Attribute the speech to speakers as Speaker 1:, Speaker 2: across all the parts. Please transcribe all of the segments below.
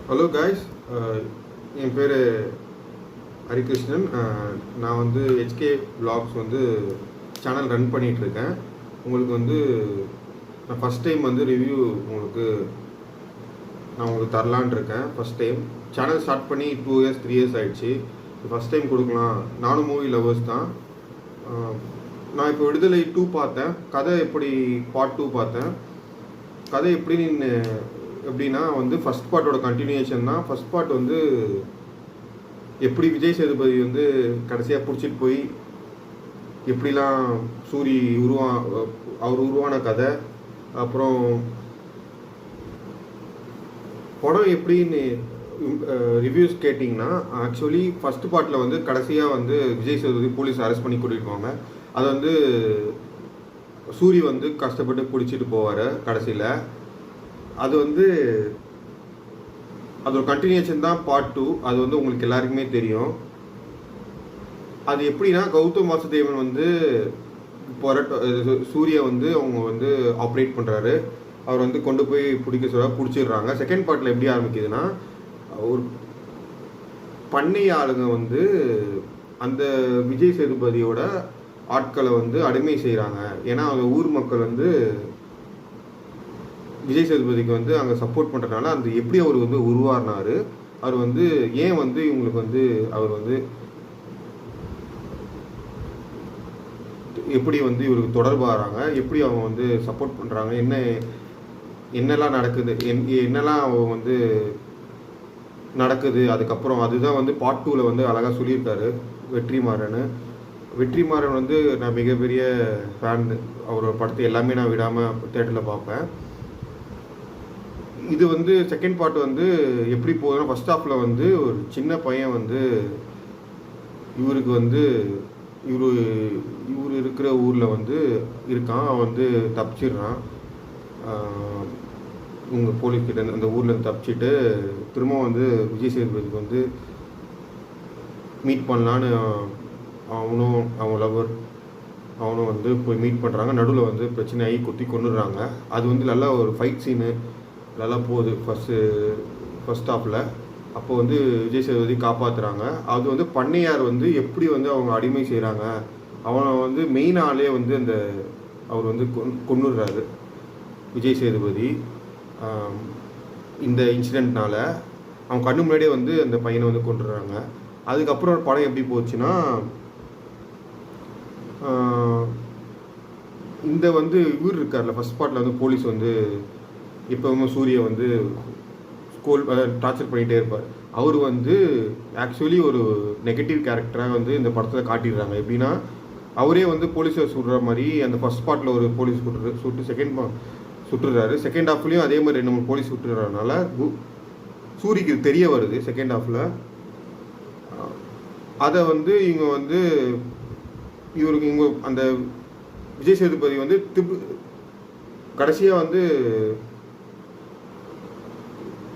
Speaker 1: Hello guys, என் பேர் ஹரிகிருஷ்ணன். நான் வந்து ஹெச்கே vlogs வந்து சேனல் ரன் பண்ணிகிட்ருக்கேன். உங்களுக்கு வந்து நான் ஃபஸ்ட் டைம் வந்து ரிவ்யூ நான் உங்களுக்கு தரலான் இருக்கேன். ஃபஸ்ட் டைம் சேனல் ஸ்டார்ட் பண்ணி 2 இயர்ஸ் 3 இயர்ஸ் ஆகிடுச்சு. ஃபஸ்ட் டைம் கொடுக்கலாம். நானும் மூவி லவர்ஸ் தான். நான் இப்போ விடுதலை 2 பார்த்தேன். கதை எப்படி பார்ட் 2 பார்த்தேன். கதை எப்படின்னா வந்து ஃபஸ்ட் பார்ட்டோட கண்டினியூஷன் தான். ஃபஸ்ட் பார்ட் வந்து எப்படி விஜய் சேதுபதி வந்து கடைசியாக பிடிச்சிட்டு போய் எப்படிலாம் அவர் உருவான கதை. அப்புறம் படம் எப்படின்னு ரிவ்யூஸ் கேட்டிங்கன்னா, ஆக்சுவலி ஃபஸ்ட் பார்ட்டில் வந்து கடைசியாக வந்து விஜய் சேதுபதி போலீஸ் அரெஸ்ட் பண்ணி கூட்டிகிட்டு போவாங்க. அது வந்து சூரி வந்து கஷ்டப்பட்டு பிடிச்சிட்டு போவார் கடைசியில். அது வந்து அதோட கண்டினியூஷன் தான் பார்ட் 2. அது வந்து உங்களுக்கு எல்லாருக்குமே தெரியும். அது எப்படின்னா, கௌதம் வாசுதேவன் வந்து சூர்யா வந்து அவங்க வந்து ஆப்ரேட் பண்ணுறாரு. அவர் வந்து கொண்டு போய் பிடிச்சிடுறாங்க. செகண்ட் பார்ட்டில் எப்படி ஆரம்பிக்குதுன்னா, ஒரு பண்ணை ஆளுங்க வந்து அந்த விஜய் சேதுபதியோட ஆட்களை வந்து அடிமை செய்கிறாங்க. ஏன்னா அவங்க ஊர் மக்கள் வந்து விஜய் சேதுபதிக்கு வந்து அங்கே சப்போர்ட் பண்ணுறதுனால அந்த எப்படி அவர் வந்து உருவாகினார், அவர் வந்து ஏன் வந்து இவங்களுக்கு வந்து அவர் வந்து எப்படி வந்து இவருக்கு தொடர்பாகிறாங்க, எப்படி அவங்க வந்து சப்போர்ட் பண்ணுறாங்க, என்னெல்லாம் நடக்குது, என்னெல்லாம் அவங்க வந்து நடக்குது. அதுக்கப்புறம் அதுதான் வந்து பார்ட் 2ல் வந்து அழகாக சொல்லியிருக்காரு வெற்றிமாறன் வந்து நான் மிகப்பெரிய ஃபேன். அவரோட படத்தை எல்லாமே நான் விடாமல் தேட்டரில் பார்ப்பேன். இது வந்து செகண்ட் பார்ட் வந்து எப்படி போகுதுன்னா, ஃபஸ்ட் ஹாஃபில் வந்து ஒரு சின்ன பையன் வந்து இவருக்கு வந்து இவர் இருக்கிற ஊரில் வந்து இருக்கான். அவன் வந்து தப்பிச்சிடுறான். உங்கள் போலீஸ்கிட்ட அந்த ஊரில் தப்பிச்சிட்டு திரும்ப வந்து விஜய் சேதுபதிக்கு வந்து மீட் பண்ணலான்னு அவன் லவர் அவனும் வந்து போய் மீட் பண்ணுறாங்க. நடுவில் வந்து பிரச்சனை ஆகி கொன்னுடுறாங்க. அது வந்து நல்லா ஒரு ஃபைட் சீனு நல்லா போகுது ஃபஸ்ட் ஹாஃபில். அப்போ வந்து விஜய் சேதுபதி காப்பாற்றுறாங்க. அது வந்து பண்ணையார் வந்து எப்படி வந்து அவங்க அடிமை செய்கிறாங்க, அவனை வந்து மெயின் ஆளே வந்து அவர் வந்து கொன்னுடுறாரு விஜய் சேதுபதி. இந்த இன்சிடெண்ட்னால அவன் கண்ணு முன்னாடியே வந்து அந்த பையனை வந்து கொண்டுடுறாங்க. அதுக்கப்புறம் படம் எப்படி போச்சுன்னா, இந்த வந்து இவர் இருக்கார்ல, ஃபஸ்ட் பார்ட்டில் வந்து போலீஸ் வந்து எப்போவுமே சூரிய வந்து டார்ச்சர் பண்ணிகிட்டே இருப்பார். அவர் வந்து ஆக்சுவலி ஒரு நெகட்டிவ் கேரக்டராக வந்து இந்த படத்தில் காட்டிடுறாங்க. எப்படின்னா, அவரே வந்து போலீஸை சுடுற மாதிரி அந்த ஃபஸ்ட் பார்ட்டில் ஒரு போலீஸ் சுட்டுறாரு. செகண்ட் ஹாஃப்லேயும் அதே மாதிரி 2-3 போலீஸ் சுட்டுறதுனால சூரிக்கு தெரிய வருது செகண்ட் ஹாஃபில். அதை வந்து இவங்க அந்த விஜய் சேதுபதி வந்து கடைசியாக வந்து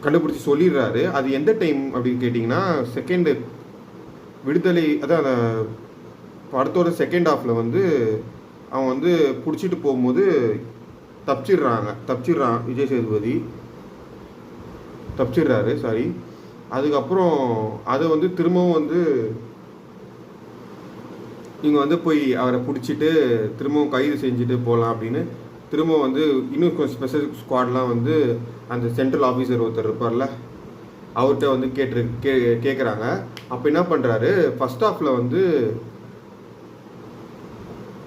Speaker 1: கண்டுபிடிச்சி சொல்லிடுறாரு. அது எந்த டைம் அப்படின்னு கேட்டிங்கன்னா, செகண்டு விடுதலை, அதான் அந்த படத்தோட செகண்ட் ஹாஃபில் வந்து அவன் வந்து பிடிச்சிட்டு போகும்போது தப்பிச்சிடுறான் விஜய் சேதுபதி தப்பிச்சிடுறாரு. அதுக்கப்புறம் அதை வந்து திரும்பவும் வந்து இவங்க வந்து போய் அவரை பிடிச்சிட்டு திரும்பவும் கைது செஞ்சுட்டு போகலாம் அப்படின்னு திரும்பவும் வந்து இன்னும் கொஞ்சம் ஸ்பெஷல் ஸ்குவாட்லாம் வந்து அந்த சென்ட்ரல் ஆஃபீஸர் ஒருத்தர் இருப்பார்ல, அவர்கிட்ட வந்து கேட்குறாங்க. அப்போ என்ன பண்ணுறாரு, ஃபஸ்ட் ஹாஃபில் வந்து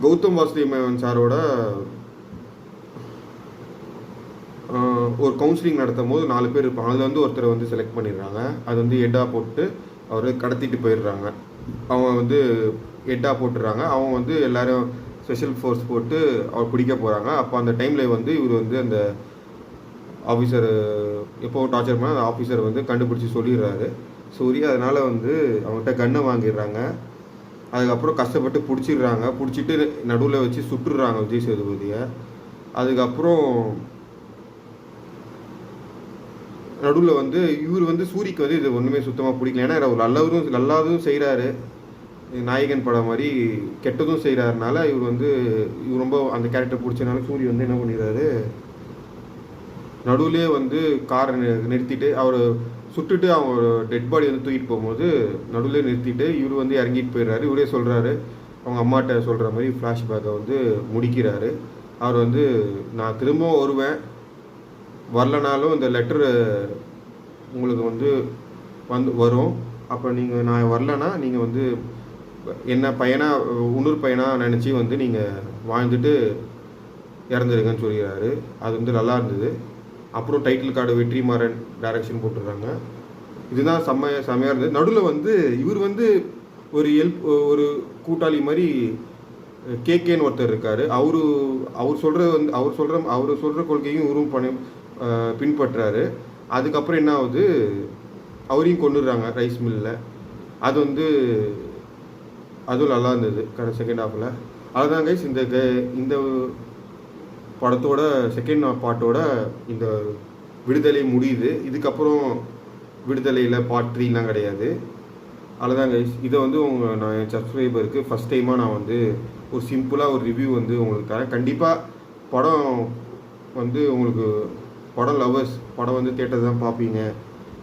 Speaker 1: கௌதம் வாசுதேவன் சாரோட ஒரு கவுன்சிலிங் நடத்தும் போது 4 பேர் இருப்பாங்க. அதில் வந்து ஒருத்தரை வந்து செலக்ட் பண்ணிடுறாங்க. அது வந்து ஹெட்டாக போட்டு அவரை கடத்திட்டு போயிடுறாங்க. அவங்க வந்து ஹெட்டாக போட்டுடுறாங்க. அவங்க வந்து எல்லோரும் ஸ்பெஷல் ஃபோர்ஸ் போட்டு அவர் பிடிக்க போகிறாங்க. அப்போ அந்த டைமில் வந்து இவர் வந்து அந்த ஆஃபீஸர் எப்போ டார்ச்சர் பண்ணால் அந்த ஆஃபீஸர் வந்து கண்டுபிடிச்சி சொல்லிடுறாரு சூரிய. அதனால் வந்து அவங்ககிட்ட கன்னை வாங்கிடுறாங்க. அதுக்கப்புறம் கஷ்டப்பட்டு பிடிச்சிட்டு நடுவில் வச்சு சுட்டுடுறாங்க விஜய் சேதுபதியை. அதுக்கப்புறம் நடுவில் வந்து இவர் வந்து சூரிக்கு வந்து இது ஒன்றுமே சுத்தமாக பிடிக்கல. ஏன்னா அவர் நல்லாவதும் செய்கிறாரு, நாயகன் படம் மாதிரி கெட்டதும் செய்கிறாருனால இவர் ரொம்ப அந்த கேரக்டர் பிடிச்சனால சூரி வந்து என்ன பண்ணிடுறாரு, நடுவுலேயே வந்து காரை நிறுத்திட்டு அவர் சுட்டுட்டு அவங்க டெட் பாடி வந்து தூக்கிட்டு போகும்போது நடுவுலேயே நிறுத்திட்டு இவர் வந்து இறங்கிட்டு போயிடுறாரு. இவரே சொல்கிறாரு, அவங்க அம்மாட்ட சொல்கிற மாதிரி ஃப்ளாஷ்பேக்கை வந்து முடிக்கிறாரு. அவர் வந்து நான் திரும்பவும் வருவேன், வரலனாலும் இந்த லெட்டரு உங்களுக்கு வந்து வரும். அப்போ நீங்கள் நான் வரலன்னா நீங்கள் வந்து என்ன பையனாக இன்னொரு பையனாக நினச்சி வந்து நீங்கள் வாழ்ந்துட்டு இறந்துருங்கன்னு சொல்லிடுறாரு. அது வந்து நல்லா இருந்தது. அப்புறம் டைட்டில் கார்டு வெற்றிமாறன் டைரக்ஷன் போட்டுடுறாங்க. இதுதான் செம்மையாக இருந்தது. நடுவில் வந்து இவர் வந்து ஒரு கூட்டாளி மாதிரி கேகேன்னு ஒருத்தர் இருக்கார். அவர் சொல்கிற கொள்கையும் இவரும் பின்பற்றுறாரு. அதுக்கப்புறம் என்ன ஆகுது, அவரையும் கொண்டுடுறாங்க ரைஸ் மில்லில். அது வந்து அதுவும் நல்லா இருந்தது செகண்ட் ஹாஃபில். அதுதான் கைஸ் இந்த படத்தோட செகண்ட் பார்ட்டோட இந்த விடுதலை முடியுது. இதுக்கப்புறம் விடுதலையில் பார்ட் 3லாம் கிடையாது. அதுதான் கைஸ், இதை வந்து நான் என் சப்ஸ்கிரைபருக்கு ஃபஸ்ட் டைமாக நான் வந்து ஒரு சிம்பிளாக ஒரு ரிவ்யூ வந்து உங்களுக்கு தரேன். கண்டிப்பாக படம் வந்து உங்களுக்கு படம் லவர்ஸ் படம் வந்து தேட்டர் தான் பார்ப்பீங்க,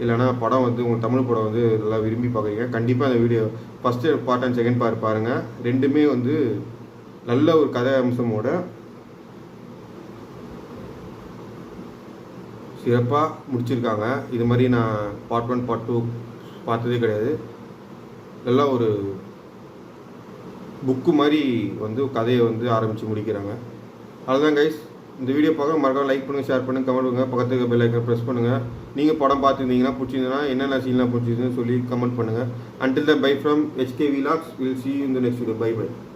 Speaker 1: இல்லைனா படம் வந்து உங்கள் தமிழ் படம் வந்து நல்லா விரும்பி பார்க்குறீங்க, கண்டிப்பாக அந்த video first part and second part பாருங்கள். ரெண்டுமே வந்து நல்ல ஒரு கதை அம்சமோட சிறப்பாக முடிச்சிருக்காங்க. இது மாதிரி நான் பார்ட் 1 பார்ட் 2 பார்த்ததே கிடையாது. எல்லாம் ஒரு புக்கு மாதிரி வந்து கதையை வந்து ஆரம்பித்து முடிக்கிறாங்க. அதுதான் கைஸ், இந்த வீடியோ பார்க்க மறக்காம லைக் பண்ணுங்கள், ஷேர் பண்ணுங்கள், கமெண்ட் பண்ணுங்கள், பக்கத்துக்கு பெல் ஐக்கன் ப்ரெஸ் பண்ணுங்கள். நீங்கள் படம் பார்த்துருந்தீங்கன்னா பிடிச்சிருந்தீங்கன்னா என்னென்ன சீன்லாம் பிடிச்சிருந்துன்னு சொல்லி கமெண்ட் பண்ணுங்கள். Until then, bye from HK Vlogs. We'll see you in the next video. Bye bye.